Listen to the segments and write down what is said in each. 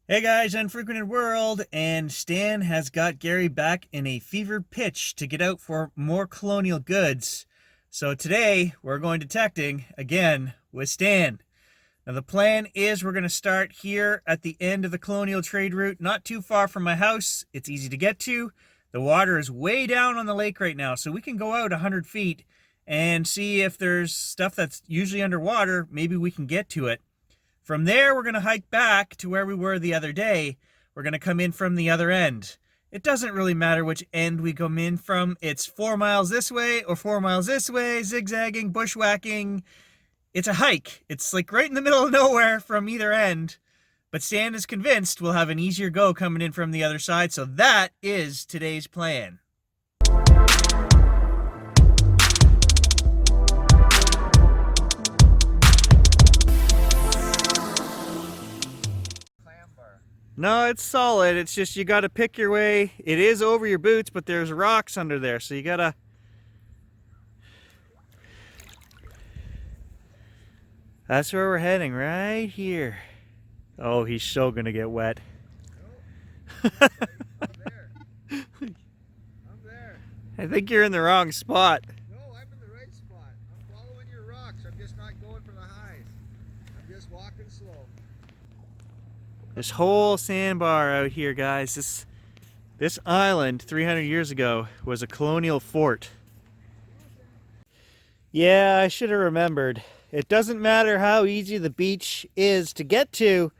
Hey guys, Unfrequented World, and Stan has got Gary back in a fevered pitch to get out for more Colonial goods. So today we're going detecting again with Stan. Now the plan is we're going to start here at the end of the Colonial trade route, not too far from my house. It's easy to get to. The water is way down on the lake right now, so we can go out 100 feet and see if there's stuff that's usually underwater. Maybe we can get to it. From there, we're going to hike back to where we were the other day. We're going to come in from the other end. It doesn't really matter which end we come in from. It's 4 miles this way or 4 miles this way, zigzagging, bushwhacking. It's a hike. It's like right in the middle of nowhere from either end. But Stan is convinced we'll have an easier go coming in from the other side. So that is today's plan. No, it's solid. It's just you got to pick your way. It is over your boots, but there's rocks under there, so you got to... That's where we're heading, right here. Oh, he's so going to get wet. Nope. I'm there. I'm there. I think you're in the wrong spot. No, I'm in the right spot. I'm following your rocks. I'm just not going for the highs. I'm just walking slow. This whole sandbar out here, guys, this island 300 years ago was a colonial fort. Yeah, I should have remembered. It doesn't matter how easy the beach is to get to,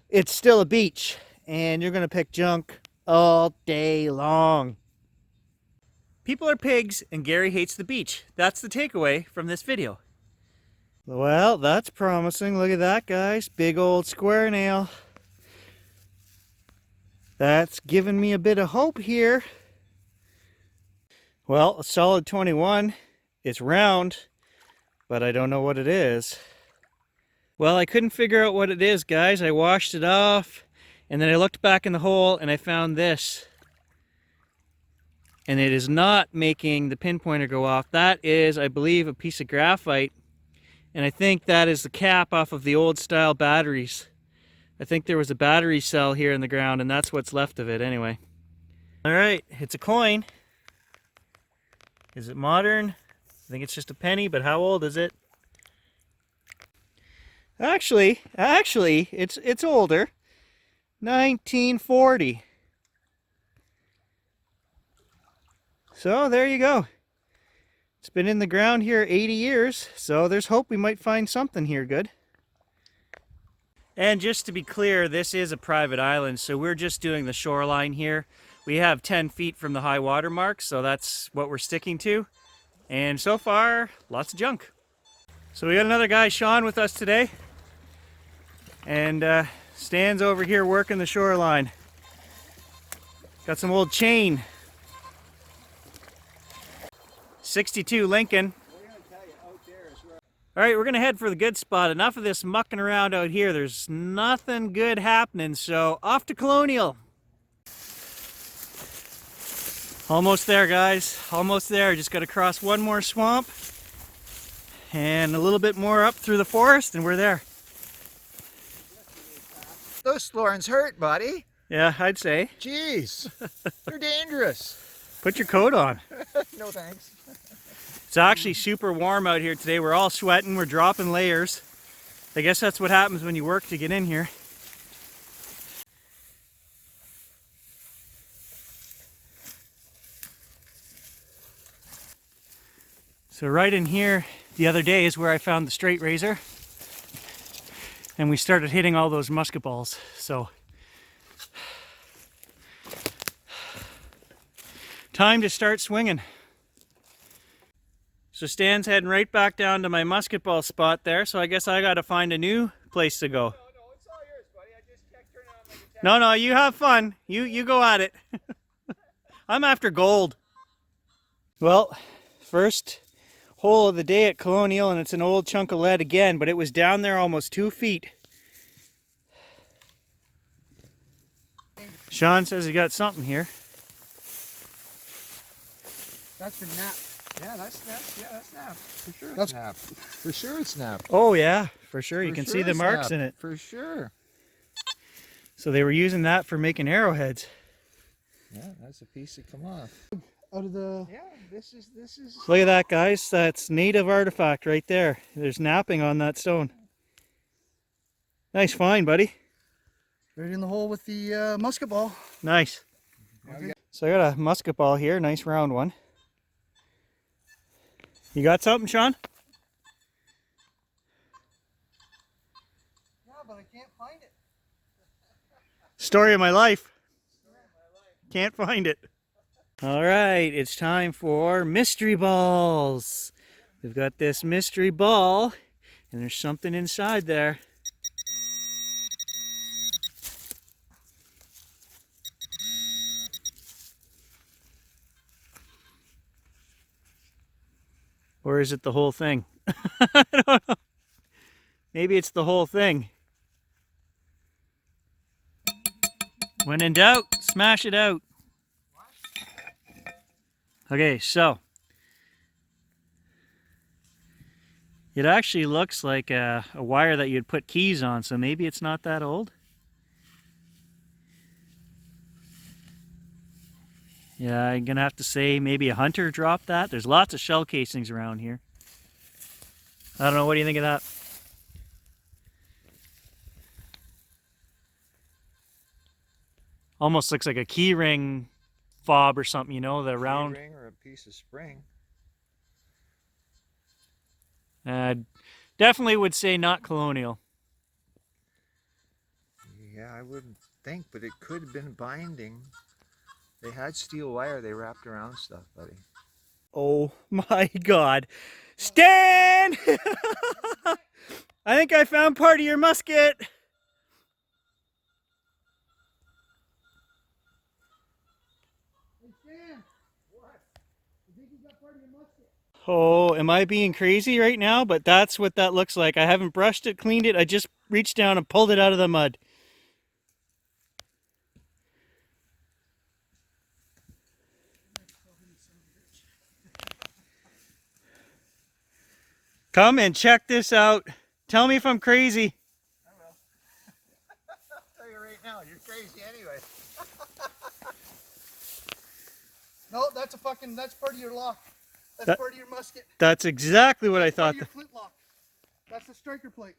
it's still a beach, and you're gonna pick junk all day long. People are pigs, and Gary hates the beach. That's the takeaway from this video. Well, that's promising. Look at that, guys. Big old square nail. That's giving me a bit of hope here. Well, a solid 21. It's round, but I don't know what it is. Well, I couldn't figure out what it is, guys. I washed it off, and then I looked back in the hole, and I found this. And it is not making the pinpointer go off. That is, I believe, a piece of graphite, and I think that is the cap off of the old style batteries. I think there was a battery cell here in the ground, and that's what's left of it anyway. All right, it's a coin. Is it modern? I think it's just a penny, but how old is it? Actually, it's older. 1940. So there you go. It's been in the ground here 80 years, so there's hope we might find something here good. And just to be clear, this is a private island, so we're just doing the shoreline here. We have 10 feet from the high water mark, so that's what we're sticking to. And so far, lots of junk. So we got another guy, Sean, with us today. And Stan's over here working the shoreline. Got some old chain. 62 Lincoln. All right, we're gonna head for the good spot. Enough of this mucking around out here. There's nothing good happening, so off to Colonial. Almost there, guys. Almost there. Just gotta cross one more swamp and a little bit more up through the forest, and we're there. Those thorns hurt, buddy. Yeah, I'd say. Jeez, they're dangerous. Put your coat on. No thanks. It's actually super warm out here today. We're all sweating. We're dropping layers. I guess that's what happens when you work to get in here. So right in here the other day is where I found the straight razor. And we started hitting all those musket balls. So time to start swinging. So Stan's heading right back down to my musket ball spot there, so I guess I gotta find a new place to go. No, it's all yours, buddy. I just checked turning on my guitar. No, you have fun. You go at it. I'm after gold. Well, first hole of the day at Colonial, and it's an old chunk of lead again, but it was down there almost 2 feet. Sean says he got something here. That's for nap. Yeah, that's snap. Yeah, that's snap. For sure it's snap. For sure it's snap. Oh yeah, for sure. You can sure see the it's marks snap. in it. For sure. So they were using that for making arrowheads. Yeah, that's a piece that come off. Out of the... Yeah, this is... Look at that, guys. That's native artifact right there. There's napping on that stone. Nice find, buddy. Right in the hole with the musket ball. Nice. Okay. So I got a musket ball here, nice round one. You got something, Sean? Yeah, but I can't find it. Story of my life. Can't find it. All right, it's time for mystery balls. We've got this mystery ball, and there's something inside there. Or is it the whole thing? I don't know. Maybe it's the whole thing. When in doubt, smash it out. Okay, so it actually looks like a wire that you'd put keys on, so maybe it's not that old. Yeah, I'm gonna have to say maybe a hunter dropped that. There's lots of shell casings around here. I don't know, what do you think of that? Almost looks like a key ring fob or something, you know, the round. Ring or a piece of spring. Definitely would say not Colonial. Yeah, I wouldn't think, but it could have been binding. They had steel wire they wrapped around stuff, buddy. Oh my God. Stan! I think I found part of your musket. Hey, Stan! What? You think you got part of your musket? Oh, am I being crazy right now? But that's what that looks like. I haven't brushed it, cleaned it. I just reached down and pulled it out of the mud. Come and check this out. Tell me if I'm crazy. I will. I'll tell you right now, you're crazy anyway. No, that's part of your lock. That's part of your musket. That's exactly what I Part thought. of your flintlock. That's the striker plate.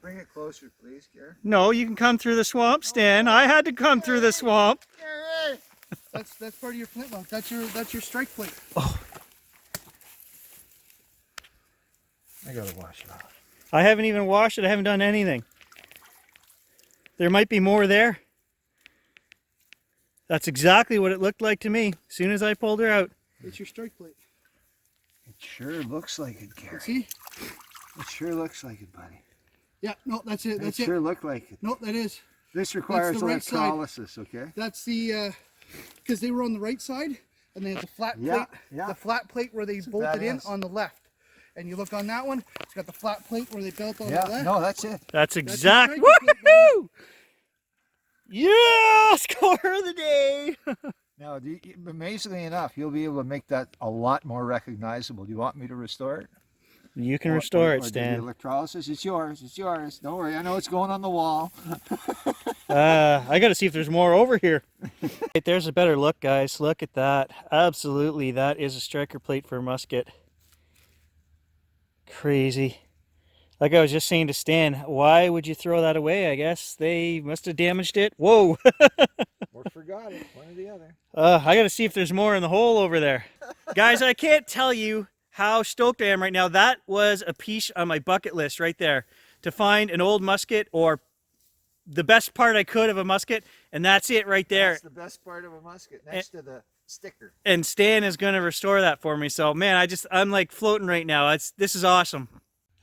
Bring it closer, please, Gary. No, you can come through the swamp, Stan. I had to come through the swamp. Gary! That's part of your flintlock. That's your strike plate. Oh, I gotta wash it off. I haven't even washed it. I haven't done anything. There might be more there. That's exactly what it looked like to me as soon as I pulled her out. It's your strike plate. It sure looks like it, Gary. See? It sure looks like it, buddy. Yeah, no, that's it. That's it. it. Sure looked like it. No, that is. This requires the right side. electrolysis, okay? That's the because they were on the right side, and they had the flat plate. Yeah. The flat plate where they bolted in badass. on the left. And you look on that one, it's got the flat plate where they built on the Yeah, left. no, that's it. That's your exact. striker plate, Woohoo! Yeah, score of the day. Now, amazingly enough, you'll be able to make that a lot more recognizable. Do you want me to restore it? You can restore it, do the Stan. electrolysis? It's yours. It's yours. Don't worry. I know it's going on the wall. I got to see if there's more over here. Right, there's a better look, guys. Look at that. Absolutely, that is a striker plate for a musket. Crazy. Like I was just saying to Stan, why would you throw that away? I guess they must have damaged it. Whoa. Or forgot it. One or the other. I got to see if there's more in the hole over there. Guys, I can't tell you how stoked I am right now. That was a piece on my bucket list right there. To find an old musket, or the best part I could of a musket, and that's it right there. That's the best part of a musket, next to the sticker. And Stan is going to restore that for me. So, man, I'm like floating right now. This is awesome.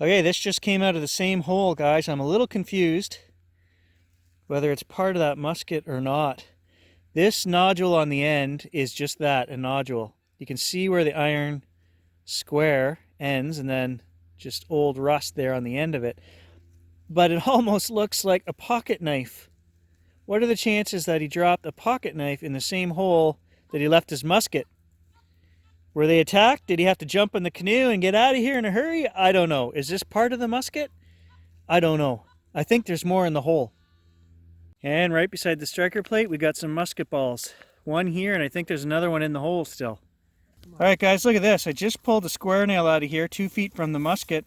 Okay, this just came out of the same hole, guys. I'm a little confused whether it's part of that musket or not. This nodule on the end is just that, a nodule. You can see where the iron square ends, and then just old rust there on the end of it. But it almost looks like a pocket knife. What are the chances that he dropped a pocket knife in the same hole that he left his musket? Were they attacked? Did he have to jump in the canoe and get out of here in a hurry? I don't know. Is this part of the musket? I don't know. I think there's more in the hole. And right beside the striker plate, we got some musket balls. One here, and I think there's another one in the hole still. All right, guys, look at this. I just pulled a square nail out of here, 2 feet from the musket,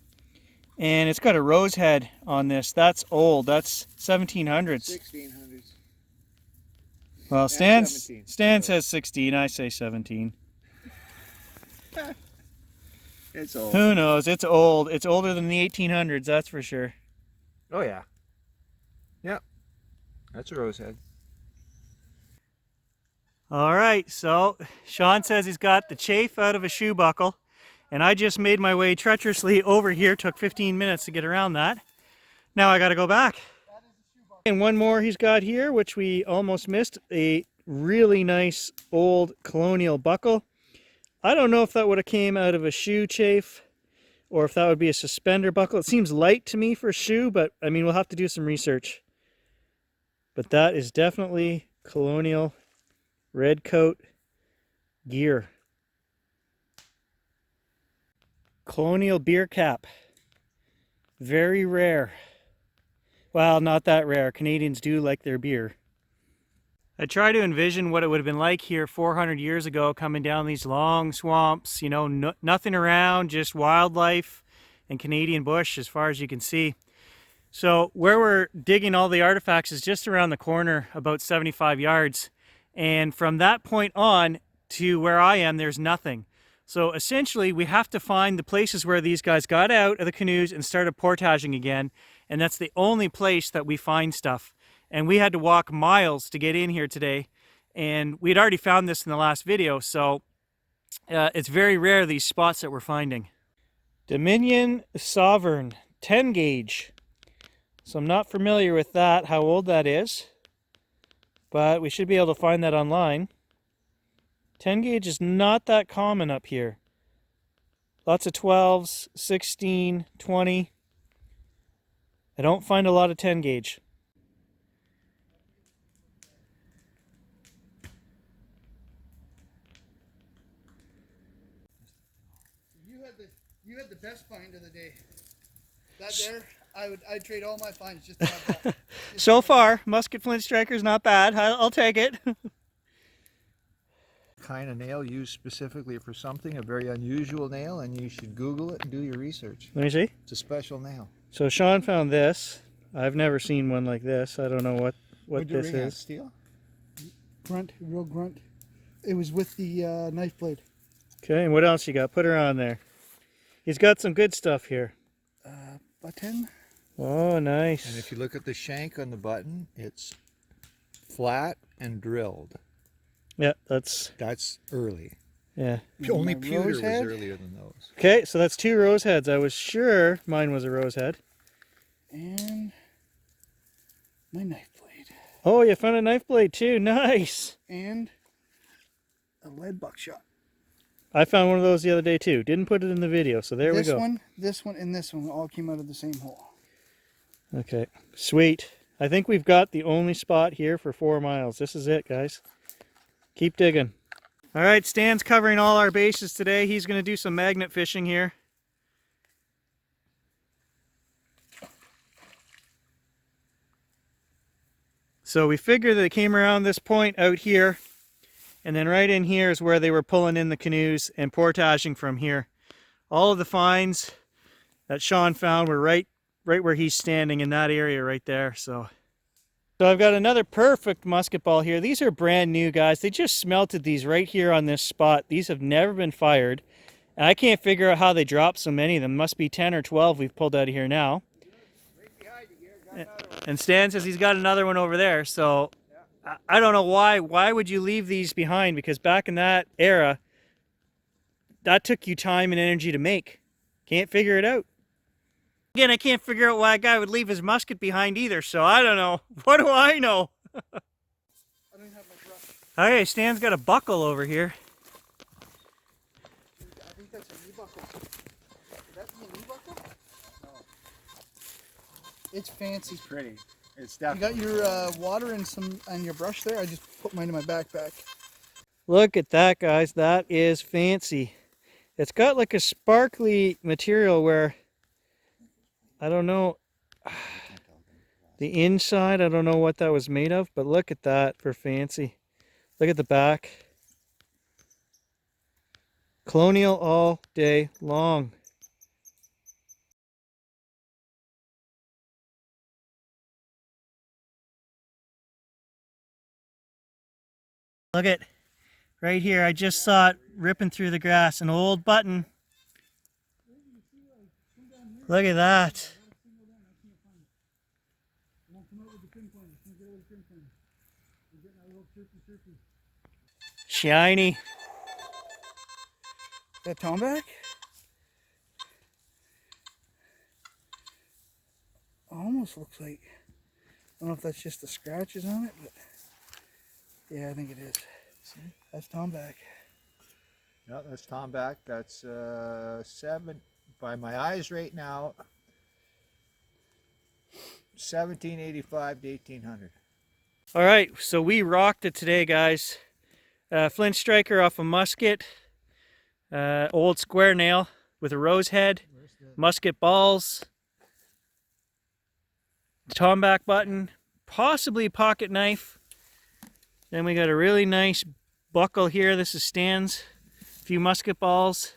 and it's got a rose head on this. That's old. That's 1700s. 1600s. Well, And Stan says 16. I say 17. It's old. Who knows? It's old. It's older than the 1800s, that's for sure. Oh yeah. Yep. That's a rose head. All right, so Sean says he's got the chafe out of a shoe buckle, and I just made my way treacherously over here. Took 15 minutes to get around that. Now I got to go back. And one more he's got here, which we almost missed, a really nice old Colonial buckle. I don't know if that would have came out of a shoe chafe or if that would be a suspender buckle. It seems light to me for a shoe, but I mean, we'll have to do some research. But that is definitely Colonial red coat gear. Colonial beer cap. Very rare. Well, not that rare. Canadians do like their beer. I try to envision what it would have been like here 400 years ago, coming down these long swamps, you know, nothing around, just wildlife and Canadian bush as far as you can see. So where we're digging all the artifacts is just around the corner, about 75 yards. And from that point on to where I am, there's nothing. So essentially, we have to find the places where these guys got out of the canoes and started portaging again. And that's the only place that we find stuff. And we had to walk miles to get in here today. And we'd already found this in the last video, so it's very rare, these spots that we're finding. Dominion Sovereign 10 gauge. So I'm not familiar with that, how old that is. But we should be able to find that online. 10 gauge is not that common up here. Lots of 12s, 16, 20. I don't find a lot of 10 gauge. You had the best find of the day. That there, I'd trade all my finds just to have that. So far, musket flint striker's not bad. I'll take it. Kind of nail used specifically for something, a very unusual nail, and you should Google it and do your research. Let me see. It's a special nail. So Sean found this. I've never seen one like this. I don't know what this is. Steel? Grunt, real grunt. It was with the knife blade. Okay, and what else you got? Put her on there. He's got some good stuff here. Button. Oh, nice. And if you look at the shank on the button, it's flat and drilled. Yeah, that's early. yeah. Only My pewter rose was head. earlier than those. Okay, so that's 2 rose heads. I was sure mine was a rose head. And my knife blade. Oh, you found a knife blade too. Nice. And a lead buckshot. I found one of those the other day too. Didn't put it in the video, so there we go. This one, and this one all came out of the same hole. Okay, sweet. I think we've got the only spot here for 4 miles. This is it, guys. Keep digging. All right, Stan's covering all our bases today. He's going to do some magnet fishing here. So we figured that they came around this point out here, and then right in here is where they were pulling in the canoes and portaging from here. All of the finds that Sean found were right where he's standing in that area right there. So I've got another perfect musket ball here. These are brand new, guys. They just smelted these right here on this spot. These have never been fired. And I can't figure out how they dropped so many of them. Must be 10 or 12 we've pulled out of here now. And Stan says he's got another one over there. So I don't know why. Why would you leave these behind? Because back in that era, that took you time and energy to make. Can't figure it out. Again, I can't figure out why a guy would leave his musket behind either, so I don't know. What do I know? I don't have my brush. Okay, Stan's got a buckle over here. I think that's a knee buckle. Would that be a knee buckle? No. It's fancy. It's pretty. It's You got your water and your brush there? I just put mine in my backpack. Look at that, guys. That is fancy. It's got like a sparkly material where, I don't know. The inside, I don't know what that was made of, but look at that for fancy. Look at the back. Colonial all day long. Look at right here. I just saw it ripping through the grass. An old button. Look at that. Shiny. That tomback? Almost looks like, I don't know if that's just the scratches on it, but yeah, I think it is. See? That's tomback. No, that's tomback. That's 7, by my eyes right now, 1785 to 1800. All right, so we rocked it today, guys. Flint striker off a musket. Old square nail with a rose head. Musket balls. Tomback button. Possibly pocket knife. Then we got a really nice buckle here. This is Stan's. A few musket balls.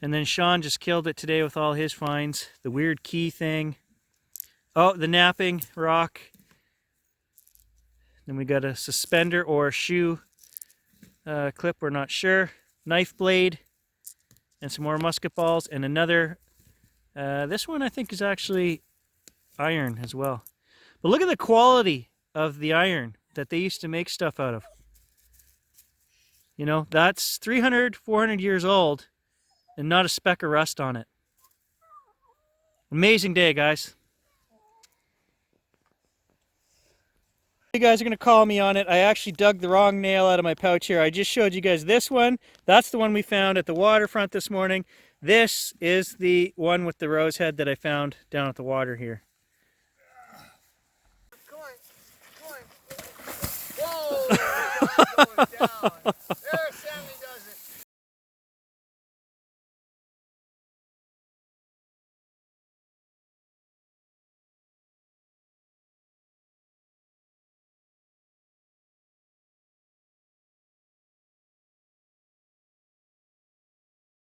And then Sean just killed it today with all his finds. The weird key thing. Oh, the napping rock. Then we got a suspender or a shoe clip, we're not sure. Knife blade. And some more musket balls. And another, this one I think is actually iron as well. But look at the quality of the iron that they used to make stuff out of. You know, that's 300, 400 years old and not a speck of rust on it. Amazing day, guys. You guys are going to call me on it. I actually dug the wrong nail out of my pouch here. I just showed you guys this one. That's the one we found at the waterfront this morning. This is the one with the rose head that I found down at the water here. Come on. Whoa! Going down.